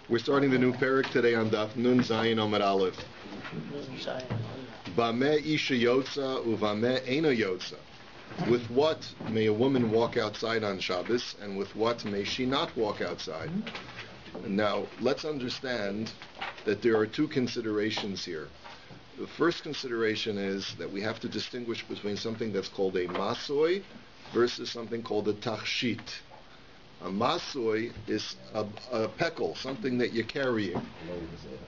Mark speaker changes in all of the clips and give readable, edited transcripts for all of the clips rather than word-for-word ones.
Speaker 1: We're starting the new parak today on Daf Nun Zayin Omar Aleph. Bameh isha yotza uvameh eino yotza. With what may a woman walk outside on Shabbos, and with what may she not walk outside? Now, let's understand that there are two considerations here. The first consideration is that we have to distinguish between something that's called a masoi versus something called a tachshit. A masoi is a pekel, something that you're carrying,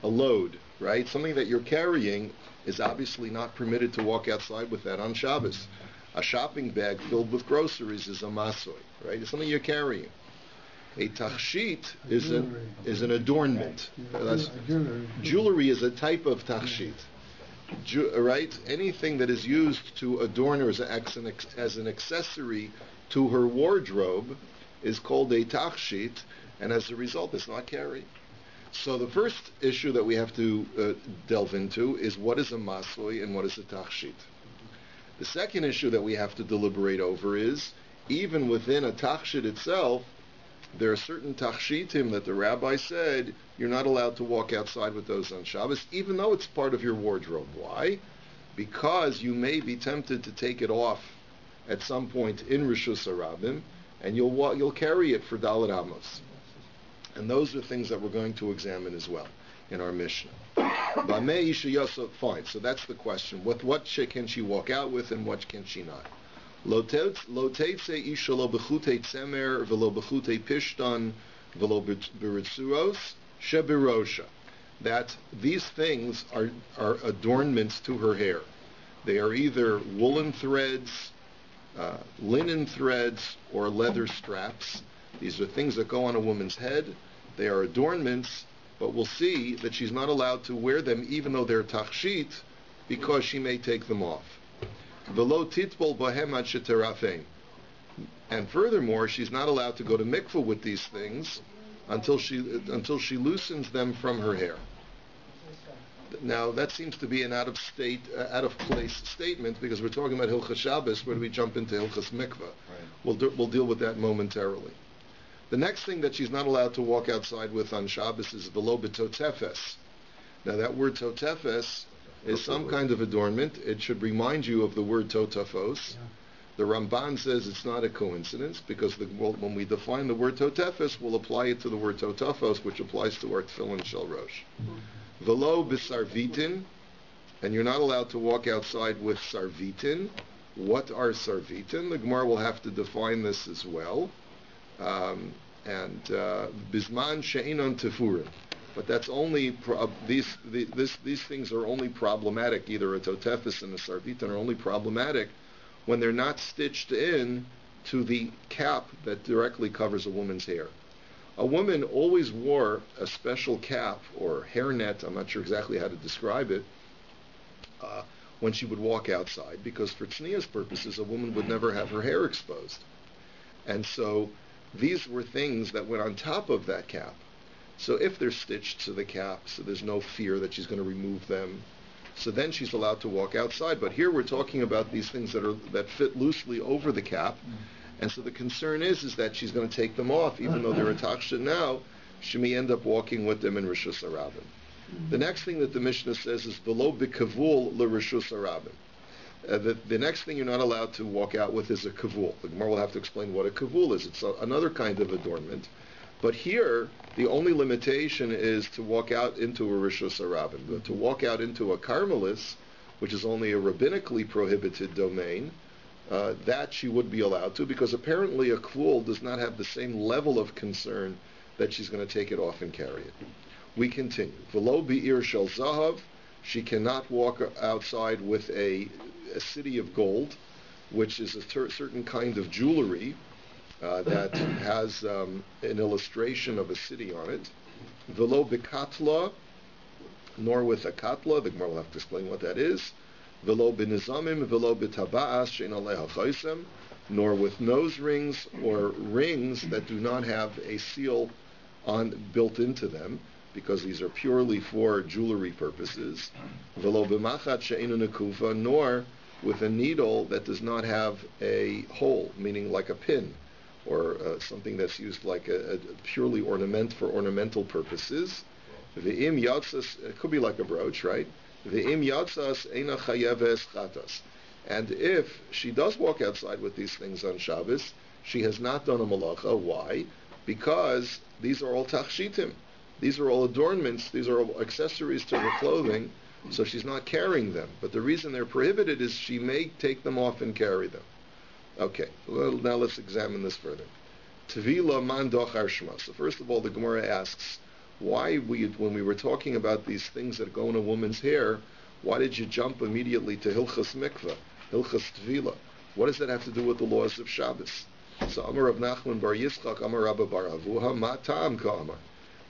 Speaker 1: a load, right? Something that you're carrying is obviously not permitted to walk outside with that on Shabbos. A shopping bag filled with groceries is a masoi, right? It's something you're carrying. A tachshit is an adornment. Jewelry is a type of tachshit, right? Anything that is used to adorn her as an accessory to her wardrobe is called a tachshit, and as a result, it's not carried. So the first issue that we have to delve into is what is a masoi and what is a tachshit. The second issue that we have to deliberate over is, even within a tachshit itself, there are certain tachshitim that the rabbi said you're not allowed to walk outside with those on Shabbos, even though it's part of your wardrobe. Why? Because you may be tempted to take it off at some point in Rishus HaRabim, and you'll carry it for Dalet Amos. And those are things that we're going to examine as well in our Mishnah. Fine, so that's the question. What can she walk out with and what can she not? Lo teitze isha lo b'chutei tzemer v'lo b'chutei pishtan v'lo b'ritzuros shebirosha. That these things are adornments to her hair. They are either woolen threads, linen threads, or leather straps. These are things that go on a woman's head. They are adornments, but we'll see that she's not allowed to wear them even though they're tachshit, because she may take them off. V'lo titbol bohem ad sheterafein. And furthermore, she's not allowed to go to mikveh with these things until she loosens them from her hair. Now, that seems to be an out of place statement, because we're talking about Hilchas Shabbos. Where do we jump into Hilchas Mikveh? Right. We'll deal with that momentarily. The next thing that she's not allowed to walk outside with on Shabbos is v'lo b'totefes. Now, that word totefes is some kind of adornment. It should remind you of the word totafos. Yeah. The Ramban says it's not a coincidence, because when we define the word totefes, we'll apply it to the word totafos, which applies to our tefillin shel rosh. V'lo b'sarvitin, and you're not allowed to walk outside with sarvitin. What are sarvitin? The Gemara will have to define this as well. Bisman she'inon tefurim. But that's only these things are only problematic. Either a totefes and a sarvitin are only problematic when they're not stitched in to the cap that directly covers a woman's hair. A woman always wore a special cap or hairnet, I'm not sure exactly how to describe it, when she would walk outside, because for tznius purposes, a woman would never have her hair exposed. And so these were things that went on top of that cap. So if they're stitched to the cap, so there's no fear that she's going to remove them, so then she's allowed to walk outside. But here we're talking about these things that fit loosely over the cap. And so the concern is that she's going to take them off, even though they're attached now. She may end up walking with them in Rishus HaRabim. The next thing that the Mishnah says is v'lo b'kavul l'Rishus HaRabim. The next thing you're not allowed to walk out with is a kavul. The Gemara will have to explain what a kavul is. It's another kind of adornment. But here, the only limitation is to walk out into a Rishus HaRabim. But to walk out into a Carmelis, which is only a rabbinically prohibited domain, that she would be allowed to, because apparently a kvul does not have the same level of concern that she's going to take it off and carry it. We continue. V'lo bi'ir shel zahav, she cannot walk outside with a city of gold, which is a certain kind of jewelry that has an illustration of a city on it. V'lo b'katla, nor with a katla. The Gemara will have to explain what that is. V'lo b'nizamim, v'lo b'taba'as she'en aleha chaysem, nor with nose rings or rings that do not have a seal built into them, because these are purely for jewelry purposes. V'lo b'machat she'en nekufa, nor with a needle that does not have a hole, meaning like a pin. or something that's used like a purely for ornamental purposes. Ve'im yatzas, it could be like a brooch, right? Ve'im yatzas eina chayeves chatas. And if she does walk outside with these things on Shabbos, she has not done a malacha. Why? Because these are all tachshitim. These are all adornments. These are all accessories to her clothing. So she's not carrying them. But the reason they're prohibited is she may take them off and carry them. Okay, well, now let's examine this further. Tvila man dochar shma. So first of all, the Gemara asks, why when we were talking about these things that go in a woman's hair, why did you jump immediately to Hilchas Mikvah, Hilchas Tvila? What does that have to do with the laws of Shabbos? So Amar Rav Nachman bar Yitzchak, Amar Rabba bar Avuha, Ma Ta'am Ka'amar.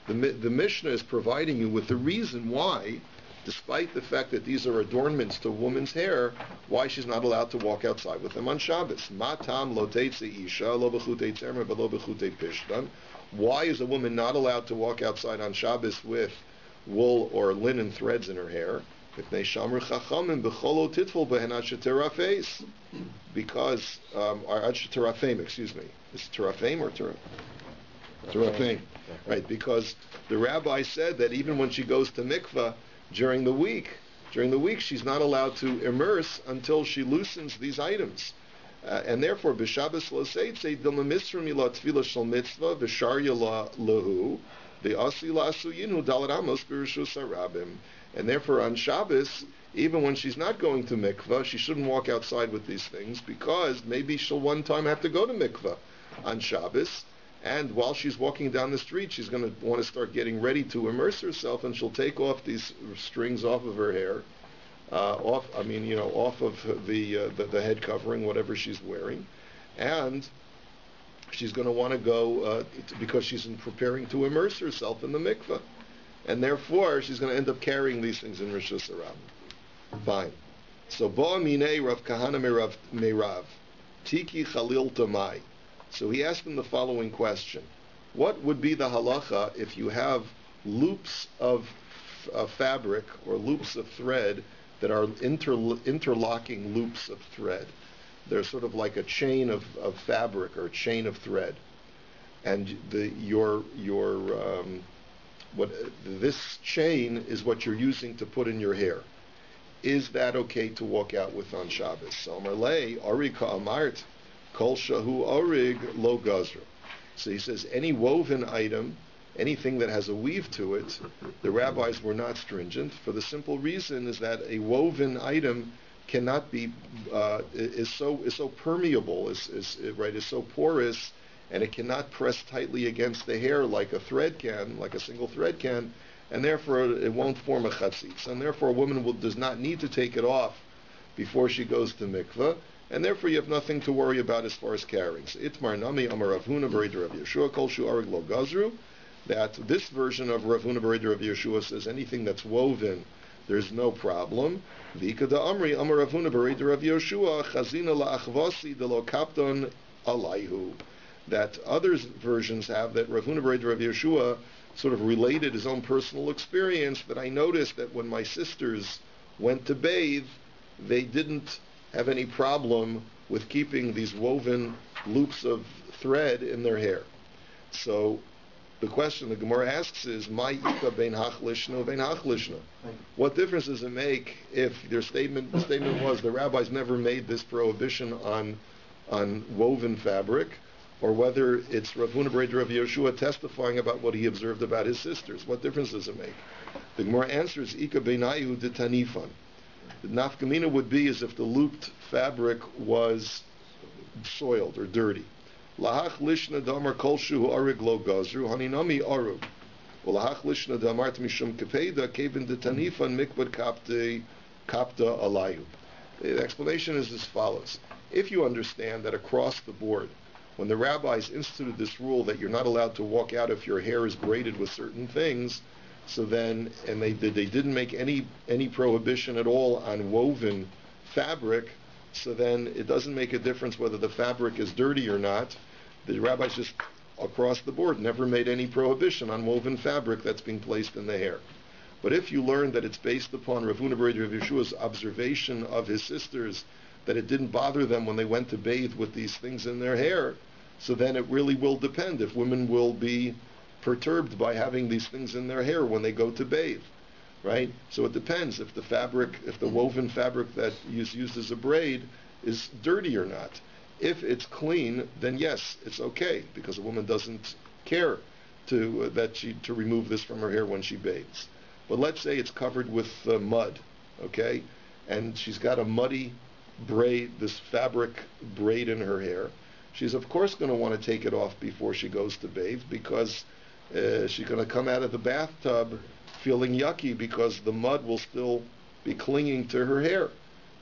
Speaker 1: The Mishnah is providing you with the reason why, despite the fact that these are adornments to a woman's hair, why she's not allowed to walk outside with them on Shabbos. Ma Ta'am lo teitze isha, lo b'chutei tzerma, v'lo b'chutei pishtan. Why is a woman not allowed to walk outside on Shabbos with wool or linen threads in her hair? Because excuse me, is it terafim or terafim? Right, because the rabbi said that even when she goes to mikvah during the week she's not allowed to immerse until she loosens these items. And therefore, b'Shabbos lo seitze dilma misrum ila tefila shel mitzvah v'sharya lahu v'asi la'asuyinu dalad amos b'rishus harabim. And therefore, on Shabbos, even when she's not going to mikvah, she shouldn't walk outside with these things because maybe she'll one time have to go to mikvah on Shabbos. And while she's walking down the street, she's going to want to start getting ready to immerse herself, and she'll take off these strings off of her hair. Off of the head covering, whatever she's wearing, and she's going to want to go because she's preparing to immerse herself in the mikveh, and therefore she's going to end up carrying these things in Rishus Harabim. Fine. So Ba Minei Rav Kahana Meirav Tiki Chalil Tamai. So he asked him the following question: what would be the halacha if you have loops of fabric or loops of thread that are interlocking loops of thread? They're sort of like a chain of fabric or a chain of thread, and this chain is what you're using to put in your hair. Is that okay to walk out with on Shabbos? So Marlei Arika Amart Kol Shahu Arig Lo Gazra. So he says any woven item, anything that has a weave to it, the rabbis were not stringent for the simple reason is that a woven item cannot be is so permeable, is so porous, and it cannot press tightly against the hair like a thread can, like a single thread can, and therefore it won't form a chatzitz. And therefore a woman does not need to take it off before she goes to mikveh, and therefore you have nothing to worry about as far as carrying. So Itmar Nami Amar Rav Huna B'Rei Rav Yeshua Kol Shu Arig Lo Gazru, that this version of Rav Huna B'Rei Rav Yeshua says anything that's woven, there's no problem. V'ika da Amri Amar Rav Huna B'Rei Rav Yeshua Chazina la'achvasi de lo kapton alayhu. That other versions have that Rav Huna B'Rei Rav Yeshua sort of related his own personal experience, that I noticed that when my sisters went to bathe, they didn't have any problem with keeping these woven loops of thread in their hair. So the question the Gemara asks is, "My ika bein hachlishna bein hachlishna." What difference does it make if the statement was the rabbis never made this prohibition on woven fabric, or whether it's Rav Huna B'Rei Rav Yeshua testifying about what he observed about his sisters? What difference does it make? The Gemara answers, "Ika beinayu de tanifan." The nafkamina would be as if the looped fabric was soiled or dirty. Lahach lishna damar kol shu arig lo gazru haninami arug. Lahach lishna damart mishum kepeda kevin de tanifan mikbad kapta alayu. The explanation is as follows: if you understand that across the board, when the rabbis instituted this rule that you're not allowed to walk out if your hair is braided with certain things, so then, and they didn't make any prohibition at all on woven fabric, so then it doesn't make a difference whether the fabric is dirty or not. The rabbis just across the board never made any prohibition on woven fabric that's being placed in the hair. But if you learn that it's based upon Rav Huna B'Rei Rav Yeshua's observation of his sisters, that it didn't bother them when they went to bathe with these things in their hair, So then it really will depend if women will be perturbed by having these things in their hair when they go to bathe, right? So it depends if the woven fabric that is used as a braid is dirty or not. If it's clean, then yes, it's okay, because a woman doesn't care to remove this from her hair when she bathes. But let's say it's covered with mud, okay, and she's got a muddy braid, this fabric braid in her hair. She's of course going to want to take it off before she goes to bathe, because she's going to come out of the bathtub feeling yucky because the mud will still be clinging to her hair,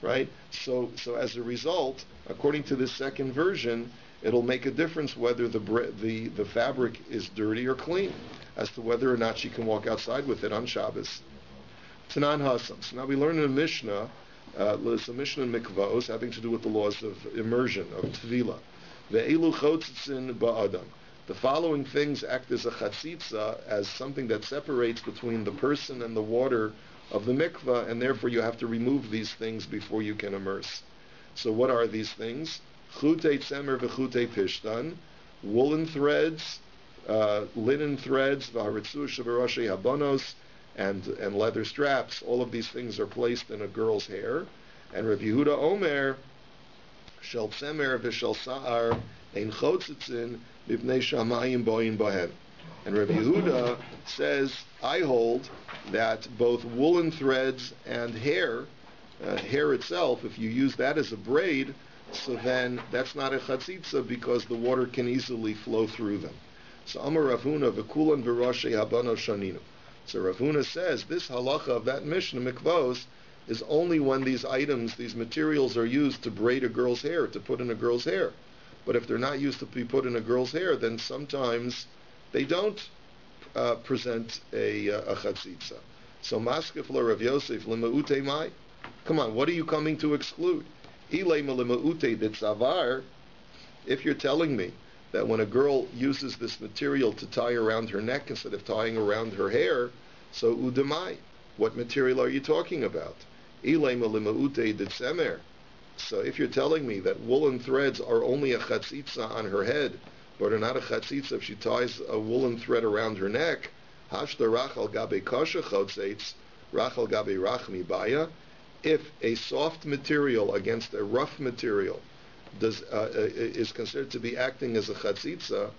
Speaker 1: right? So as a result, according to this second version, it'll make a difference whether the fabric is dirty or clean, as to whether or not she can walk outside with it on Shabbos. Tanan Hasam. So now we learn in the Mishnah, there's a Mishnah in Mikvahos having to do with the laws of immersion, of Tvila. Ve'elu chotzitzin ba'adam. The following things act as a chatzitza, as something that separates between the person and the water of the mikvah, and therefore you have to remove these things before you can immerse. So what are these things? Chutei tzemer v'chutei pishtan, woolen threads, linen threads, v'haritzu shevarashei habanos, and leather straps. All of these things are placed in a girl's hair. And Rabbi Yehuda Omer, shel tzemer v'shel sa'ar ein chotzitzin b'pnei shamayim boyin bahen. And Rabbi Yehuda says, I hold that both woolen threads and hair itself, if you use that as a braid, so then that's not a chatzitza, because the water can easily flow through them. So Amar Rav Huna v'kulan v'rashei habano shaninu. So Rav Huna says this halacha of that Mishnah Mikvos is only when these items, these materials, are used to braid a girl's hair, to put in a girl's hair. But if they're not used to be put in a girl's hair, then sometimes they don't present a chatzitza. So maskef la Rav Yoseph lema'ute mai. Come on, what are you coming to exclude? Ilay lema'ute ditzavar. If you're telling me that when a girl uses this material to tie around her neck instead of tying around her hair, so udamai, what material are you talking about? Ilay lema'ute ditzemer. So if you're telling me that woolen threads are only a chatzitza on her head, but are not a chatzitza if she ties a woolen thread around her neck, hashta rachal gabe kasha chotzeitz, rachal gabe rachmi baya. If a soft material against a rough material is considered to be acting as a chatzitza,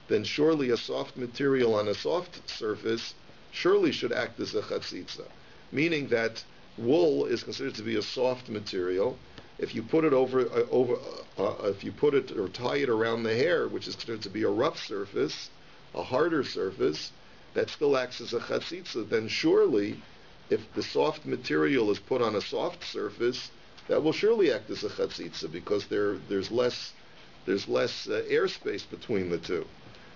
Speaker 1: then surely a soft material on a soft surface surely should act as a chatzitza. Meaning that wool is considered to be a soft material. If you put it if you put it or tie it around the hair, which is considered to be a rough surface, a harder surface, that still acts as a chatzitza, then surely, if the soft material is put on a soft surface, that will surely act as a chatzitza, because there's less airspace between the two.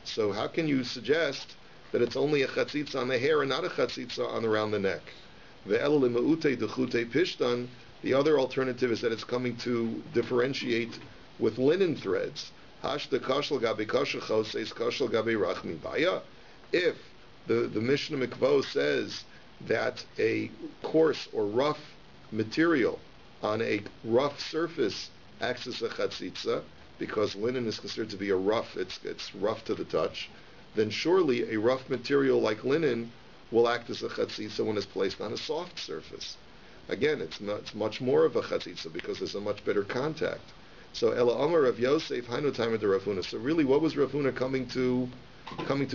Speaker 1: So how can you suggest that it's only a chatzitza on the hair and not a chatzitza on around the neck? The other alternative is that it's coming to differentiate with linen threads. If the Mishnah Mikvah says that a coarse or rough material on a rough surface acts as a chatzitza, because linen is considered to be a rough, it's rough to the touch, then surely a rough material like linen will act as a chatzitza when it's placed on a soft surface. Again, it's much more of a chatzitza because there's a much better contact. So Ela Amar Rav Yosef Hainu Taimah de Rav Huna. So really, what was Rav Huna coming to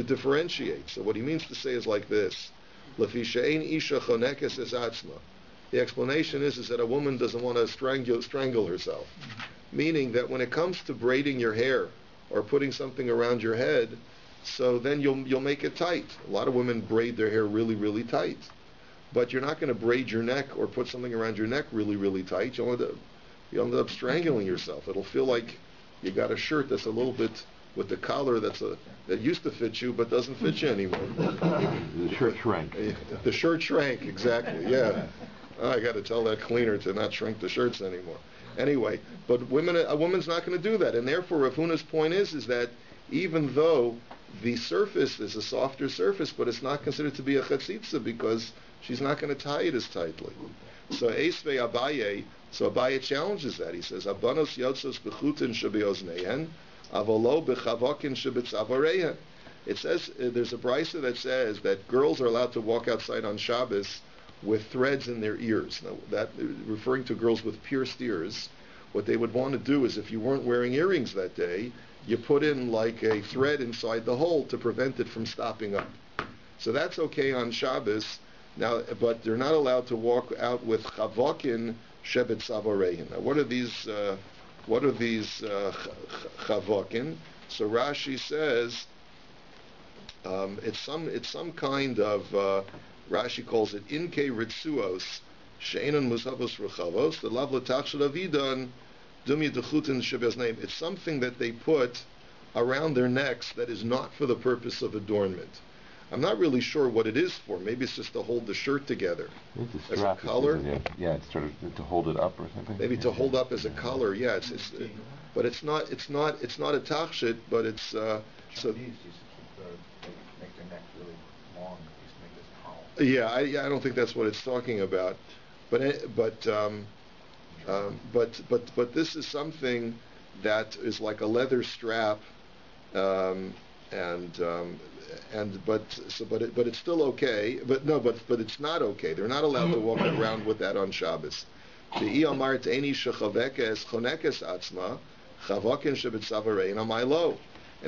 Speaker 1: differentiate? So what he means to say is like this: Lefi she'ein isha chonekes es atzma. The explanation is that a woman doesn't want to strangle herself. Meaning that when it comes to braiding your hair or putting something around your head, so then you'll make it tight. A lot of women braid their hair really, really tight. But you're not going to braid your neck or put something around your neck really, really tight. You'll end up strangling yourself. It'll feel like you got a shirt that's a little bit with the collar that used to fit you but doesn't fit you anymore.
Speaker 2: The shirt shrank.
Speaker 1: The shirt shrank, exactly, yeah. I got to tell that cleaner to not shrink the shirts anymore. Anyway, but a woman's not going to do that. And therefore, Rav Huna's point is that even though the surface is a softer surface, but it's not considered to be a chatzitza because she's not going to tie it as tightly. So Abaye challenges that. He says, Abanos yotzos bechutin shabeoznehen, Avolo b'chavokin shebetzavareha. It says there's a brisa that says that girls are allowed to walk outside on Shabbos with threads in their ears. Now, that referring to girls with pierced ears. What they would want to do is, if you weren't wearing earrings that day, you put in like a thread inside the hole to prevent it from stopping up. So that's okay on Shabbos. Now, but they're not allowed to walk out with chavokin shebet savarehin. Now, what are these chavokin? So Rashi says it's some kind of Rashi calls it inke ritzuos she'enon musavos rechavos the lav l'tachshel avidan dumi dechutin shebez name. It's something that they put around their necks that is not for the purpose of adornment. I'm not really sure what it is for. Maybe it's just to hold the shirt together as a collar.
Speaker 2: Yeah, it's sort of to hold it up or something.
Speaker 1: Maybe to hold up as a collar. Yeah, but it's not a tachshit. But it's so.
Speaker 3: These used to make their neck really long. Used to make this hollow.
Speaker 1: Yeah, I don't think that's what it's talking about. But this is something that is like a leather strap, but it's still okay. But it's not okay. They're not allowed to walk around with that on Shabbos. And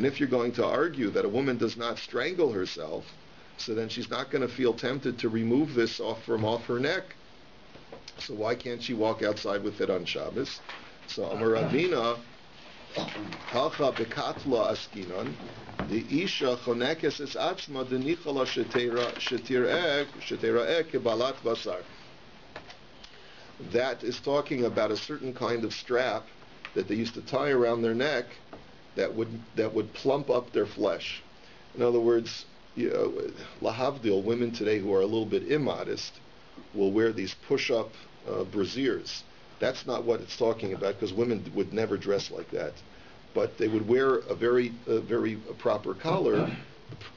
Speaker 1: if you're going to argue that a woman does not strangle herself, so then she's not going to feel tempted to remove this off her neck. So why can't she walk outside with it on Shabbos? So Amar Ravina, Halcha bekatla askinon, the isha chonekes es atzma denichala shetira'eh kebalat basar. That is talking about a certain kind of strap that they used to tie around their neck that would plump up their flesh. In other words, lahavdil, women today who are a little bit immodest will wear these push-up brassieres. That's not what it's talking about, because women would never dress like that. But they would wear a very proper collar. The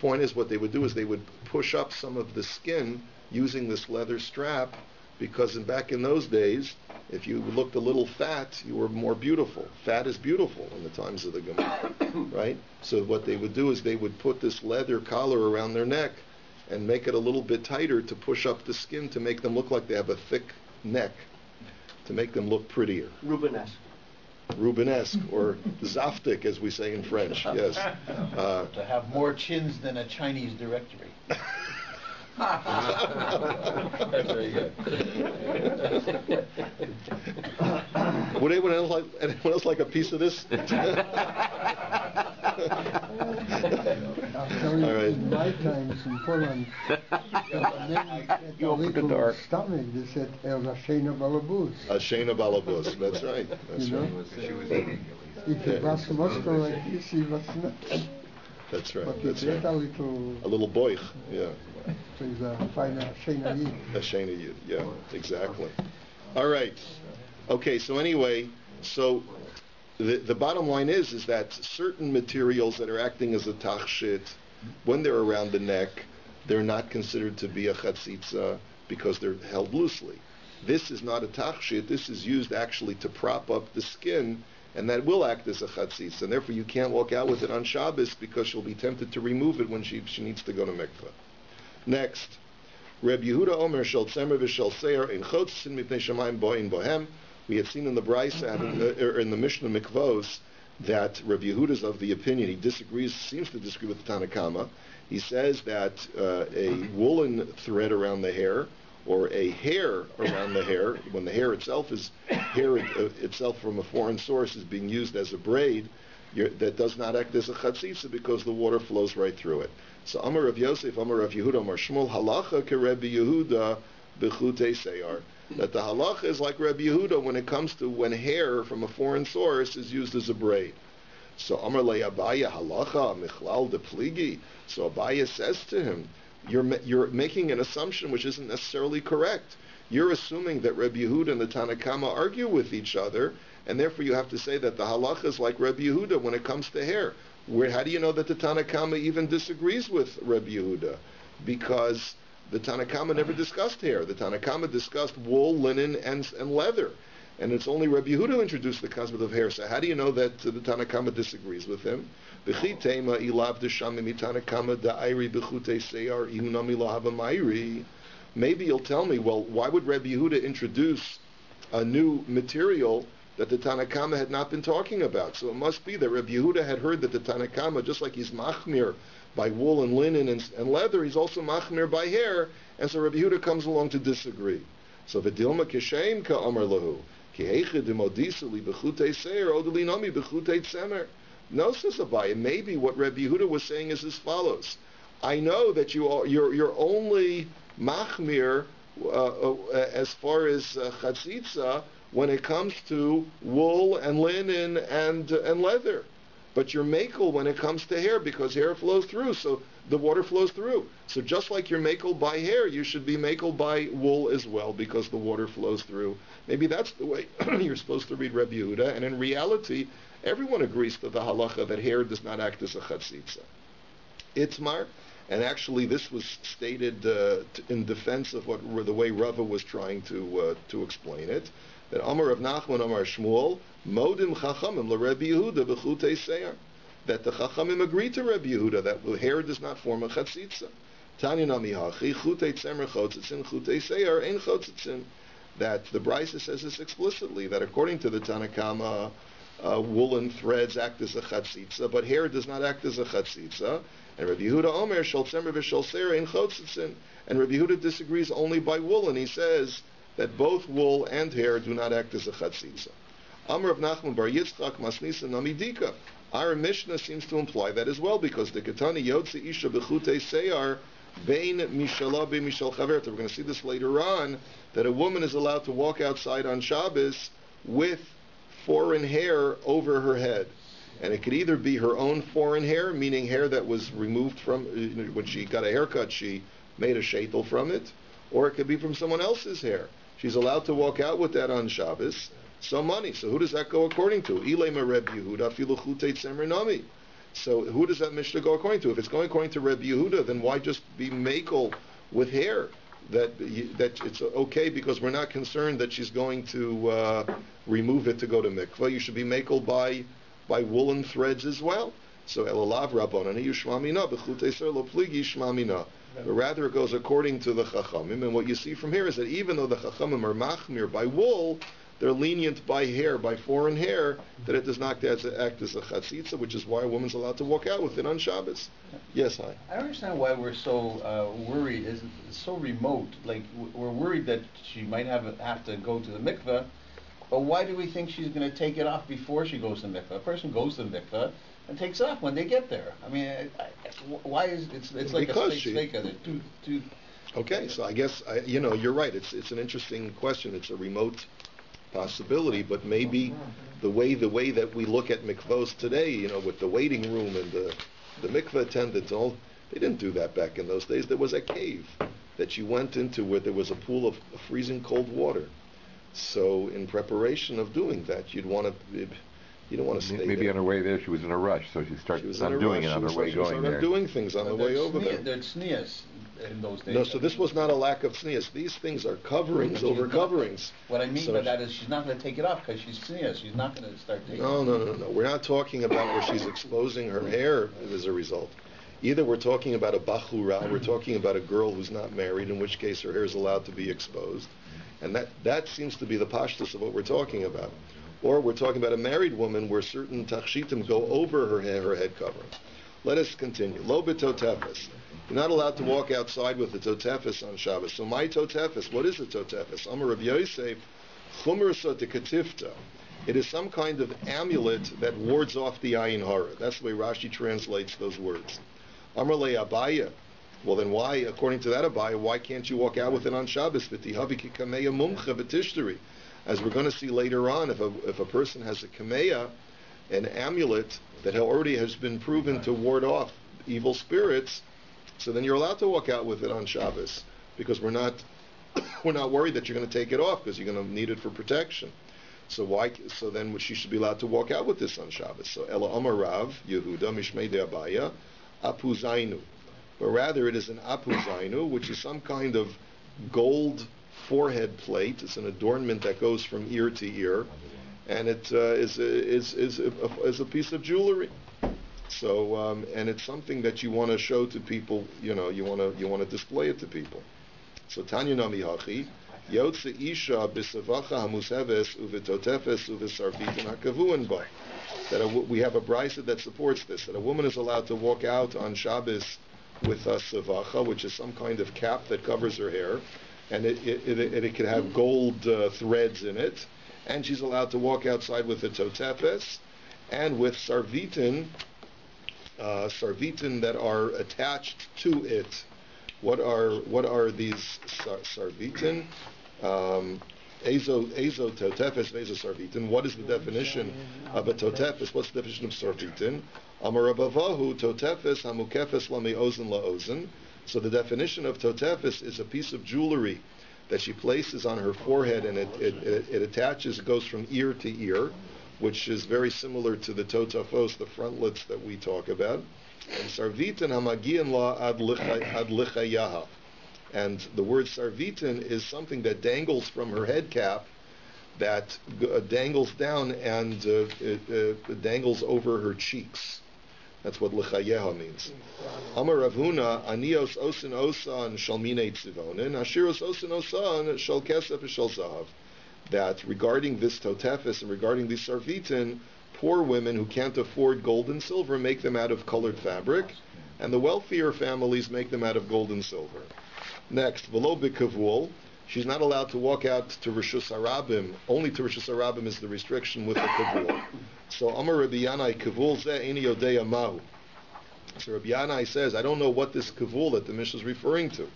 Speaker 1: point is, what they would do is they would push up some of the skin using this leather strap, because back in those days, if you looked a little fat, you were more beautiful. Fat is beautiful in the times of the Gemara, right? So what they would do is they would put this leather collar around their neck and make it a little bit tighter to push up the skin to make them look like they have a thick neck, to make them look prettier. Rubenesque, or zaftik, as we say in French. Yes.
Speaker 4: To have more chins than a Chinese directory.
Speaker 3: That's very good.
Speaker 1: Would anyone else like a piece of this?
Speaker 5: I'll tell you,
Speaker 1: All right.
Speaker 5: in my times in Poland,
Speaker 2: You opened the door.
Speaker 5: Stomach, they said, Shena Balabus.
Speaker 1: Shena balabus. That's right. That's
Speaker 5: You know?
Speaker 1: right.
Speaker 3: She was eating.
Speaker 5: If you was Moscow like this, he was not.
Speaker 1: That's right.
Speaker 5: But
Speaker 1: That's
Speaker 5: you get
Speaker 1: right.
Speaker 5: a little,
Speaker 1: A little boich. Yeah.
Speaker 5: so he's a fine Shena Yid.
Speaker 1: A Shena Yid. Yeah. Exactly. All right. Okay. So anyway, the bottom line is that certain materials that are acting as a tachshit, when they're around the neck, they're not considered to be a chatzitza because they're held loosely. This is not a tachshit. This is used actually to prop up the skin, and that will act as a chatzitza. And therefore, you can't walk out with it on Shabbos because she'll be tempted to remove it when she needs to go to mikveh. Next, Reb Yehuda Omer shel tzemer v'shel seir in chotzin mipnei shamayim boin bohem. We had seen in the Brisa, in the Mishnah Mikvos, that Rabbi Yehuda is of the opinion, seems to disagree with the Tanakama. He says that a woolen thread around the hair, or a hair around the hair, when the hair itself itself from a foreign source is being used as a braid, that does not act as a chatzitza because the water flows right through it. So Amar Rav Yosef, Amar Rav Yehuda, Amar Shmuel, halacha ke Rabbi Yehuda b'chutei seyar. That the halacha is like Rabbi Yehuda when it comes to when hair from a foreign source is used as a braid. So Amar le Abaya halacha michlal de pligi. So Abaya says to him, you're making an assumption which isn't necessarily correct. You're assuming that Rabbi Yehuda and the Tanakama argue with each other, and therefore you have to say that the halacha is like Rabbi Yehuda when it comes to hair. How do you know that the Tanakama even disagrees with Rabbi Yehuda? Because the Tanakama never discussed hair. The Tanakama discussed wool, linen, and leather. And it's only Rabbi Yehuda who introduced the concept of hair. So how do you know that the Tanna Kama disagrees with him? Maybe you'll tell me, well, why would Rabbi Yehuda introduce a new material that the Tanna Kama had not been talking about? So it must be that Rabbi Yehuda had heard that the Tanna Kama, just like he's machmir by wool and linen and leather, he's also machmir by hair, and so Rabbi Yehuda comes along to disagree. So v'dilma kishem ka'amar lahu ki heiche demodisu li b'chutei seir odeli nomi b'chutei tzemer. No, says Abaye, maybe what Rabbi Yehuda was saying is as follows: I know that you're only machmir as far as chatzitza when it comes to wool and linen and leather, but you're makel when it comes to hair, because hair flows through, so the water flows through. So just like you're makel by hair, you should be makel by wool as well, because the water flows through. Maybe that's the way you're supposed to read Rabbi Yehuda, and in reality, everyone agrees to the halacha that hair does not act as a chatzitza. Itzmar, and actually this was stated in defense of the way Rava was trying to explain it, that Amar Rav Nachman Amar Shmuel Modim Chachamim LaRabbi Yehuda B'chutei Seir, that the Chachamim agree to Rabbi Yehuda that the hair does not form a chatzitza. Tanya Nami Hachi Chutei Tzemer Chotzitzin Chutei Seir Ein Chotzitzin, that the Brisa says this explicitly, that according to the Tanna Kama, woolen threads act as a chatzitza, but hair does not act as a chatzitza. And Rabbi Yehuda Omer Shal Tzemer V'Shal Seir Ein Chotzitzin, and Rabbi Yehuda disagrees only by wool, and he says that both wool and hair do not act as a chatzitza. Amar of Nachman Bar Yitzchak Masnisa Namidika. Our Mishnah seems to imply that as well, because the Ketani Yotze Isha B'chutei Seyar Bein Mishala Be Mishal Chaverta. We're going to see this later on, that a woman is allowed to walk outside on Shabbos with foreign hair over her head. And it could either be her own foreign hair, meaning hair that was removed from, when she got a haircut, she made a sheitel from it, or it could be from someone else's hair. She's allowed to walk out with that on Shabbos. So money. So who does that go according to? Ilema Reb Yehuda filu chutei tzemer nami. So who does that Mishnah go according to? If it's going according to Reb Yehuda, then why just be makel with hair? That it's okay because we're not concerned that she's going to remove it to go to mikvah. You should be makel by woolen threads as well. So elalav rabbanani yushmamina b'chutei ser lo pligi shmamina. But rather it goes according to the Chachamim, and what you see from here is that even though the Chachamim are machmir by wool, they're lenient by hair, by foreign hair, that it does not act as a chatzitza, which is why a woman's allowed to walk out with it on Shabbos. Yes, hi.
Speaker 4: I don't understand why we're so worried. It's so remote. Like, we're worried that she might have to go to the mikveh, but why do we think she's going to take it off before she goes to the mikveh? A person goes to the mikveh and takes it off when they get there. I mean, why is it's like because a steak?
Speaker 1: Okay, so I guess you're right. It's an interesting question. It's a remote possibility, but maybe the way that we look at mikvahs today, with the waiting room and the mikvah attendants, they didn't do that back in those days. There was a cave that you went into where there was a pool of freezing cold water. So in preparation of doing that, you don't want to stay
Speaker 2: maybe
Speaker 1: there.
Speaker 2: on her way there she was in a rush, so she started doing it on her way going there.
Speaker 1: Doing things on the way over there.
Speaker 4: There's tznius in those days.
Speaker 1: No, so this was not a lack of tznius. These things are coverings over coverings.
Speaker 4: What I mean by that is she's not going to take it off because she's tznius. She's not going to start taking it off.
Speaker 1: No. We're not talking about where she's exposing her hair as a result. Either we're talking about a bachura, we're talking about a girl who's not married, in which case her hair is allowed to be exposed. And that seems to be the pashtus of what we're talking about. Or we're talking about a married woman where certain tachshitim go over her head covering. Let us continue. Lo b'totefes. You're not allowed to walk outside with the totefes on Shabbos. So my totefes, what is a totefes? Amar Rav Yoseph, chumrasa de It is some kind of amulet that wards off the ayin hara. That's the way Rashi translates those words. Amar le Abaya. Well, then why, according to that Abaya, why can't you walk out with it on Shabbos? V'tihavi ki kameya mumcha v'tishteri. As we're going to see later on, if a person has a kameya, an amulet that already has been proven to ward off evil spirits, so then you're allowed to walk out with it on Shabbos, because we're not worried that you're going to take it off, because you're going to need it for protection. So then she should be allowed to walk out with this on Shabbos. So Ela Amarav Yehuda Mishmei de Abaya Apu Zainu, but rather it is an Apu Zainu, which is some kind of gold forehead plate. It's an adornment that goes from ear to ear, and it is a piece of jewelry. So, and it's something that you want to show to people. You want to display it to people. So Tanya Nami Hachi, Yotze Isha B'Savacha Hamusheves Uvitotefes Uvisarvitin Hakavuin Ba. That we have a brisa that supports this. That a woman is allowed to walk out on Shabbos with a savacha, which is some kind of cap that covers her hair, and it could have gold threads in it, and she's allowed to walk outside with a totefes and with sarvitin that are attached to it. What are these sarvitin? Ezo totefes, ezo sarvitin. What is the definition of a totefes? What's the definition of sarvitin? Amar Rabavahu totefes hamukefes lami ozen laozen. So the definition of totefes is a piece of jewelry that she places on her forehead, and it attaches. It goes from ear to ear, which is very similar to the totafos, the frontlets that we talk about. And sarvitin hamagian la ad lichayaha. And the word sarvitin is something that dangles from her head cap, that dangles down and it dangles over her cheeks. That's what lichayeha means. Amar Ravuna, anios osin osan shalmine tzivonin, ashiros osin osan shal kesef shal zahav. That regarding this totefes and regarding these sarvitin, poor women who can't afford gold and silver make them out of colored fabric, and the wealthier families make them out of gold and silver. Next, v'lo b'kavul, she's not allowed to walk out to Rishus Harabim. Only to Rishus Harabim is the restriction with the kavul. So Amar Rabbi Yanai, kavul zeh eini yodea mahu. So Rabbi Yanai says, I don't know what this kavul that the Mishnah is referring to.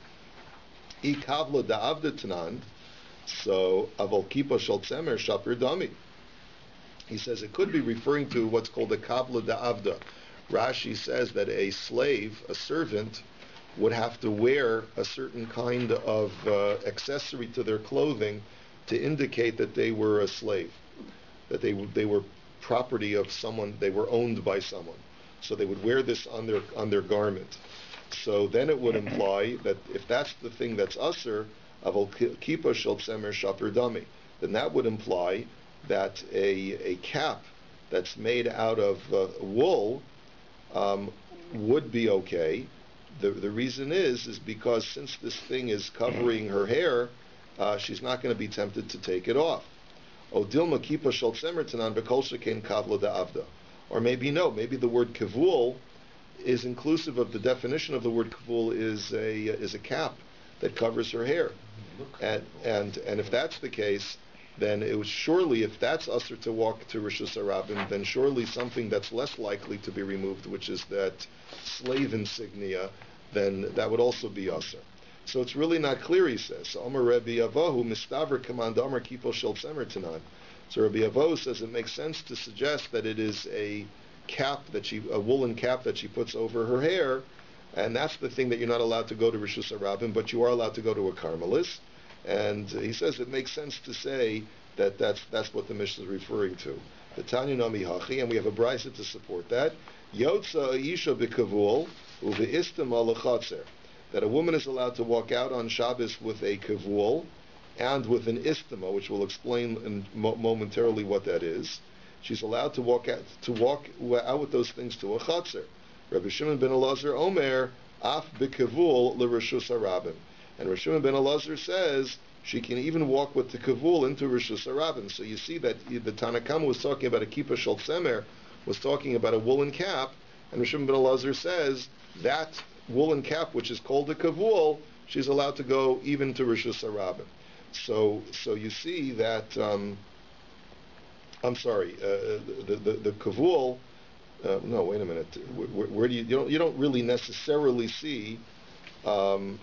Speaker 1: I kavla da'avda tanan, so avol kipa shal tzemer shapir dami. He says it could be referring to what's called a kavla da'avda. Rashi says that a slave, a servant, would have to wear a certain kind of accessory to their clothing to indicate that they were a slave, that they were property of someone, they were owned by someone. So they would wear this on their garment. So then it would imply that if that's the thing that's usher, avol kipa shel tzemer shapir dami, then that would imply that a cap that's made out of wool would be okay. The reason is because since this thing is covering her hair, she's not going to be tempted to take it off. Or maybe no, maybe the word kavul is inclusive of the definition of the word kavul is a cap that covers her hair, and if that's the case, then it was surely, if that's usher to walk to Rishus Harabim, then surely something that's less likely to be removed, which is that slave insignia, then that would also be usher. So it's really not clear, he says. So Amar Rabbi Avahu mistaver command Amar kipo shel tzemer tanan. So Rabbi Avahu says it makes sense to suggest that it is a cap a woolen cap that she puts over her hair, and that's the thing that you're not allowed to go to Rishus Harabim, but you are allowed to go to a Carmelis. And he says it makes sense to say that that's what the Mishnah is referring to. The Tanya Nami Hachi, and we have a brisa to support that. Yotza Isha b'kavul uve'istam alachatzer, that a woman is allowed to walk out on Shabbos with a kavul and with an istama, which we'll explain momentarily what that is. She's allowed to walk out with those things to a chatzer. Rabbi Shimon ben Elazar Omer af b'kavul l'rishus harabim. And Rabbi Shimon ben Elazar says she can even walk with the kavul into Rishus Harabim. So you see that the Tanakama was talking about a kippah shel tzemer, was talking about a woolen cap, and Rabbi Shimon ben Elazar says that woolen cap, which is called a kavul, she's allowed to go even to Rishus Harabim. So you see that. The kavul. No, wait a minute. Where do you don't really necessarily see from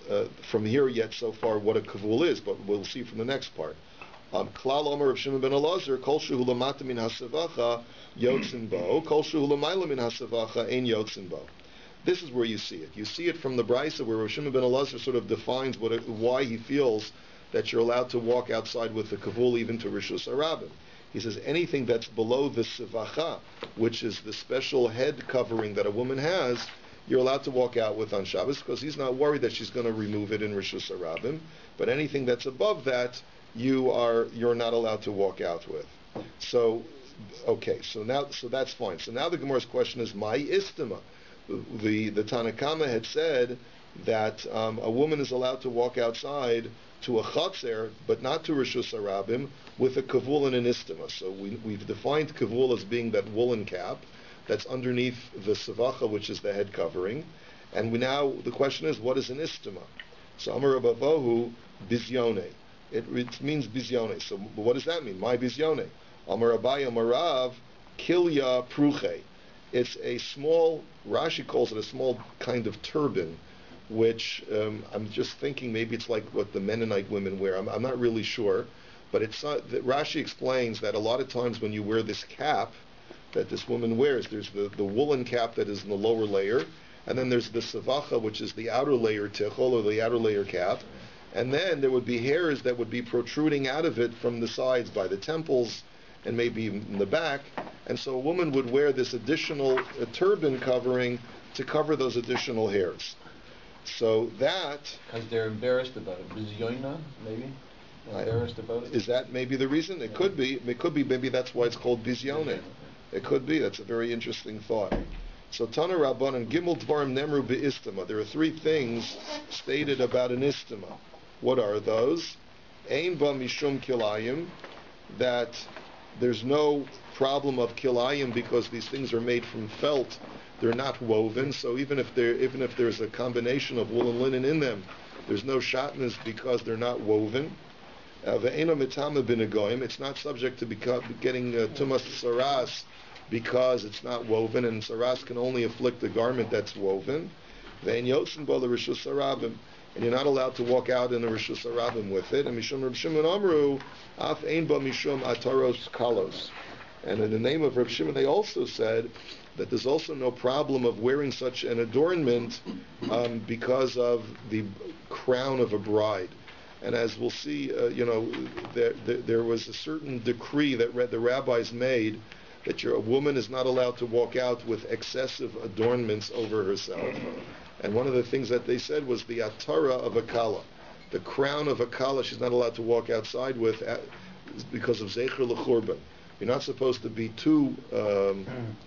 Speaker 1: here yet so far what a kavul is, but we'll see from the next part. Klal Omer of Shimon ben Elazar, Kol shehu lamata min hasavacha yotzin bo, Kol shehu lamayla min hasavacha ein yotzin bo. This is where you see it. You see it from the brisa where Shimon ben Elazar sort of defines why he feels that you're allowed to walk outside with the kavul even to Rishus Harabim. He says anything that's below the sivacha, which is the special head covering that a woman has, you're allowed to walk out with on Shabbos because he's not worried that she's going to remove it in Rishus Harabim. But anything that's above that, you're not allowed to walk out with. So, okay, so that's fine. So now the Gemara's question is, my istima. The Tanakama had said that a woman is allowed to walk outside to a chatzer, but not to Rishus Harabim, with a kavul and an istima. So we've defined kavul as being that woolen cap that's underneath the savacha, which is the head covering. And the question is, what is an istima? So Amar Rabavahu bizyone. It means bizyone. So what does that mean? My bizyone. Amar Abai Amar Rav kilya pruche. It's a small, Rashi calls it a small kind of turban, which I'm just thinking maybe it's like what the Mennonite women wear. I'm not really sure, but Rashi explains that a lot of times when you wear this cap that this woman wears, there's the woolen cap that is in the lower layer, and then there's the savacha, which is the outer layer tichol, or the outer layer cap, and then there would be hairs that would be protruding out of it from the sides by the temples and maybe in the back, and so a woman would wear this additional turban covering to cover those additional hairs. So that...
Speaker 4: Because they're embarrassed about it. Bizyoina, maybe? Embarrassed about it?
Speaker 1: Is that maybe the reason? It could be. It could be maybe that's why it's called bizyone. It could be. That's a very interesting thought. So Tana Rabban and Gimel Dvarim Nemru Be'istima. There are three things stated about an istima. What are those? Ein ba mishum kilayim, that there's no problem of kilayim because these things are made from felt. They're not woven. So even if there's a combination of wool and linen in them, there's no shatnez because they're not woven. Ve'eno mitama b'negoim. It's not subject to getting tumas saras because it's not woven, and saras can only afflict the garment that's woven. Ve'en yotzen bo l'rishus harabim. And you're not allowed to walk out in a Rishus Harabim with it. And Mishum Reb Shimon Amru, Af Ein Ba Mishum Ataros Kalos. And in the name of Reb Shimon, they also said that there's also no problem of wearing such an adornment because of the crown of a bride. And as we'll see, there was a certain decree that the rabbis made that a woman is not allowed to walk out with excessive adornments over herself. And one of the things that they said was the atara of a kala, the crown of a kala. She's not allowed to walk outside with because of zecher l'churban. You're not supposed to be too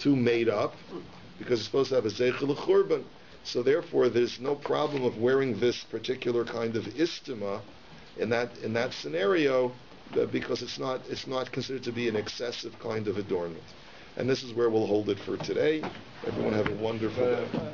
Speaker 1: made up because you're supposed to have a zecher l'churban. So therefore, there's no problem of wearing this particular kind of istima in that scenario because it's not considered to be an excessive kind of adornment. And this is where we'll hold it for today. Everyone have a wonderful day.